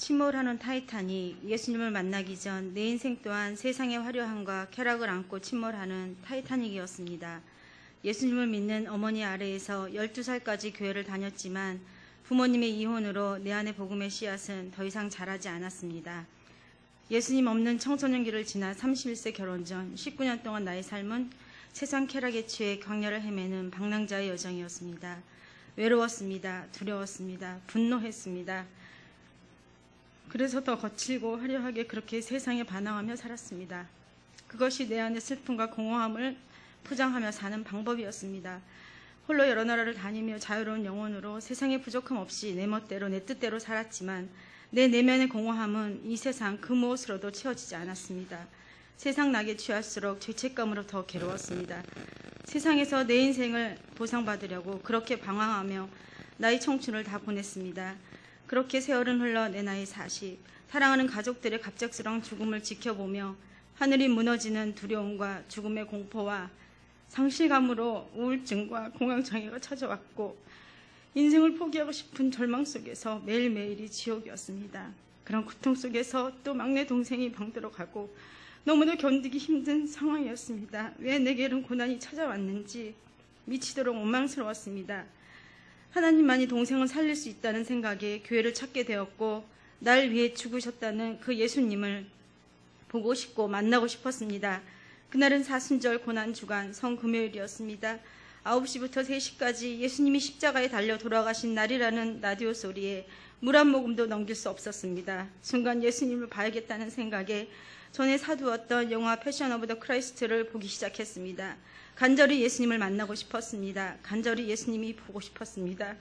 침몰하는 타이타닉, 예수님을 만나기 전 내 인생 또한 세상의 화려함과 쾌락을 안고 침몰하는 타이타닉이었습니다. 예수님을 믿는 어머니 아래에서 12살까지 교회를 다녔지만 부모님의 이혼으로 내 안의 복음의 씨앗은 더 이상 자라지 않았습니다. 예수님 없는 청소년기를 지나 31세 결혼 전 19년 동안 나의 삶은 세상 쾌락에 취해 광야를 헤매는 방랑자의 여정이었습니다. 외로웠습니다. 두려웠습니다. 분노했습니다. 그래서 더 거칠고 화려하게 그렇게 세상에 반항하며 살았습니다. 그것이 내 안의 슬픔과 공허함을 포장하며 사는 방법이었습니다. 홀로 여러 나라를 다니며 자유로운 영혼으로 세상에 부족함 없이 내 멋대로 내 뜻대로 살았지만 내 내면의 공허함은 이 세상 그 무엇으로도 채워지지 않았습니다. 세상 낙에 취할수록 죄책감으로 더 괴로웠습니다. 세상에서 내 인생을 보상받으려고 그렇게 방황하며 나의 청춘을 다 보냈습니다. 그렇게 세월은 흘러 내 나이 40, 사랑하는 가족들의 갑작스러운 죽음을 지켜보며 하늘이 무너지는 두려움과 죽음의 공포와 상실감으로 우울증과 공황장애가 찾아왔고 인생을 포기하고 싶은 절망 속에서 매일매일이 지옥이었습니다. 그런 고통 속에서 또 막내 동생이 병들어 가고 너무도 견디기 힘든 상황이었습니다. 왜 내게 이런 고난이 찾아왔는지 미치도록 원망스러웠습니다. 하나님만이 동생을 살릴 수 있다는 생각에 교회를 찾게 되었고 날 위해 죽으셨다는 그 예수님을 보고 싶고 만나고 싶었습니다. 그날은 사순절 고난주간 성금요일이었습니다. 9시부터 3시까지 예수님이 십자가에 달려 돌아가신 날이라는 라디오 소리에 물 한 모금도 넘길 수 없었습니다. 순간 예수님을 봐야겠다는 생각에 전에 사두었던 영화 패션 오브 더 크라이스트를 보기 시작했습니다. 간절히 예수님을 만나고 싶었습니다. 간절히 예수님이 보고 싶었습니다.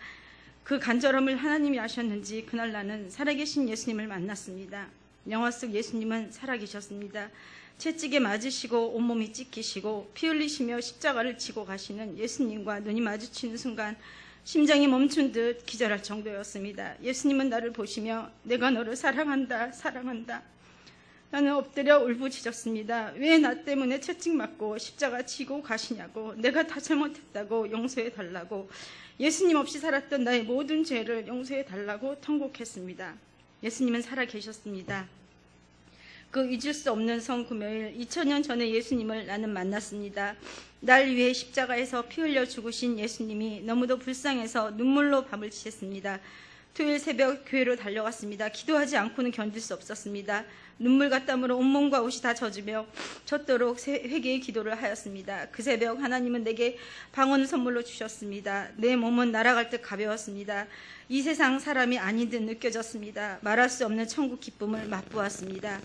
그 간절함을 하나님이 아셨는지 그날 나는 살아계신 예수님을 만났습니다. 영화 속 예수님은 살아계셨습니다. 채찍에 맞으시고 온몸이 찢기시고 피 흘리시며 십자가를 지고 가시는 예수님과 눈이 마주치는 순간 심장이 멈춘 듯 기절할 정도였습니다. 예수님은 나를 보시며 내가 너를 사랑한다, 사랑한다. 나는 엎드려 울부짖었습니다. 왜 나 때문에 채찍 맞고 십자가 지고 가시냐고, 내가 다 잘못했다고 용서해 달라고, 예수님 없이 살았던 나의 모든 죄를 용서해 달라고 통곡했습니다. 예수님은 살아계셨습니다. 그 잊을 수 없는 성금요일 2000년 전에 예수님을 나는 만났습니다. 날 위해 십자가에서 피 흘려 죽으신 예수님이 너무도 불쌍해서 눈물로 밤을 지샜습니다. 토요일 새벽 교회로 달려갔습니다. 기도하지 않고는 견딜 수 없었습니다. 눈물과 땀으로 온몸과 옷이 다 젖으며 젖도록 회개의 기도를 하였습니다. 그 새벽 하나님은 내게 방언을 선물로 주셨습니다. 내 몸은 날아갈 듯 가벼웠습니다. 이 세상 사람이 아닌 듯 느껴졌습니다. 말할 수 없는 천국 기쁨을 맛보았습니다.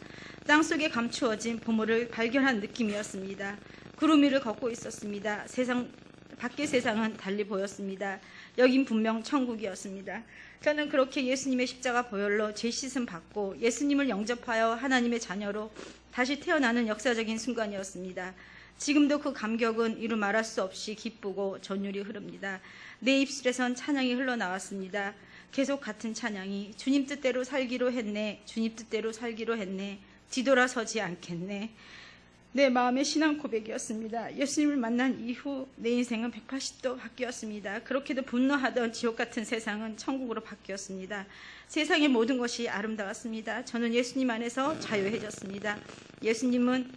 땅속에 감추어진 보물을 발견한 느낌이었습니다. 구름 위를 걷고 있었습니다. 밖의 세상은 달리 보였습니다. 여긴 분명 천국이었습니다. 저는 그렇게 예수님의 십자가 보혈로 죄 씻음 받고 예수님을 영접하여 하나님의 자녀로 다시 태어나는 역사적인 순간이었습니다. 지금도 그 감격은 이루 말할 수 없이 기쁘고 전율이 흐릅니다. 내 입술에선 찬양이 흘러나왔습니다. 계속 같은 찬양이 주님 뜻대로 살기로 했네, 주님 뜻대로 살기로 했네, 뒤돌아서지 않겠네. 내 마음의 신앙 고백이었습니다. 예수님을 만난 이후 내 인생은 180도 바뀌었습니다. 그렇게도 분노하던 지옥 같은 세상은 천국으로 바뀌었습니다. 세상의 모든 것이 아름다웠습니다. 저는 예수님 안에서 자유해졌습니다. 예수님은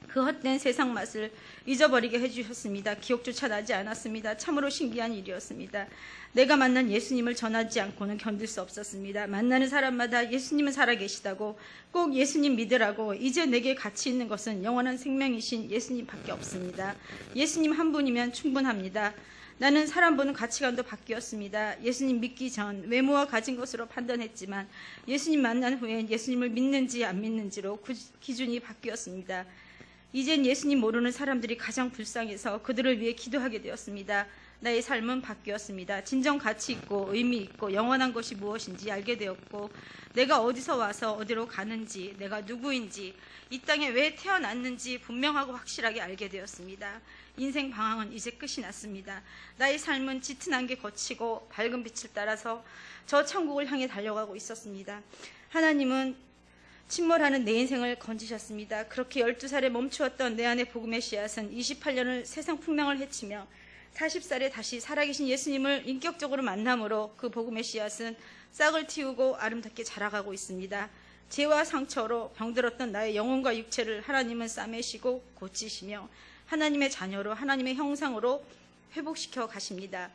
그 헛된 세상 맛을 잊어버리게 해주셨습니다. 기억조차 나지 않았습니다. 참으로 신기한 일이었습니다. 내가 만난 예수님을 전하지 않고는 견딜 수 없었습니다. 만나는 사람마다 예수님은 살아계시다고, 꼭 예수님 믿으라고, 이제 내게 가치 있는 것은 영원한 생명이신 예수님밖에 없습니다. 예수님 한 분이면 충분합니다. 나는 사람 보는 가치관도 바뀌었습니다. 예수님 믿기 전 외모와 가진 것으로 판단했지만 예수님 만난 후엔 예수님을 믿는지 안 믿는지로 기준이 바뀌었습니다. 이젠 예수님 모르는 사람들이 가장 불쌍해서 그들을 위해 기도하게 되었습니다. 나의 삶은 바뀌었습니다. 진정 가치 있고 의미 있고 영원한 것이 무엇인지 알게 되었고, 내가 어디서 와서 어디로 가는지, 내가 누구인지, 이 땅에 왜 태어났는지 분명하고 확실하게 알게 되었습니다. 인생 방황은 이제 끝이 났습니다. 나의 삶은 짙은 안개 거치고 밝은 빛을 따라서 저 천국을 향해 달려가고 있었습니다. 하나님은 침몰하는 내 인생을 건지셨습니다. 그렇게 12살에 멈추었던 내 안의 복음의 씨앗은 28년을 세상 풍랑을 헤치며 40살에 다시 살아계신 예수님을 인격적으로 만남으로 그 복음의 씨앗은 싹을 틔우고 아름답게 자라가고 있습니다. 죄와 상처로 병들었던 나의 영혼과 육체를 하나님은 싸매시고 고치시며 하나님의 자녀로 하나님의 형상으로 회복시켜 가십니다.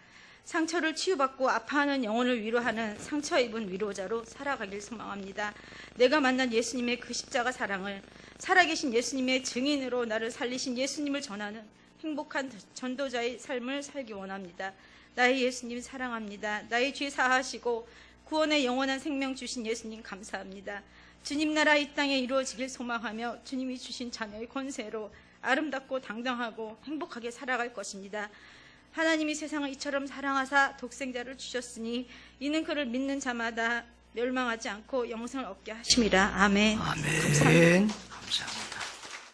상처를 치유받고 아파하는 영혼을 위로하는 상처 입은 위로자로 살아가길 소망합니다. 내가 만난 예수님의 그 십자가 사랑을 살아계신 예수님의 증인으로 나를 살리신 예수님을 전하는 행복한 전도자의 삶을 살기 원합니다. 나의 예수님 사랑합니다. 나의 죄 사하시고 구원의 영원한 생명 주신 예수님 감사합니다. 주님 나라 이 땅에 이루어지길 소망하며 주님이 주신 자녀의 권세로 아름답고 당당하고 행복하게 살아갈 것입니다. 하나님이 세상을 이처럼 사랑하사 독생자를 주셨으니 이는 그를 믿는 자마다 멸망하지 않고 영생을 얻게 하심이라. 아멘. 아멘. 감사합니다.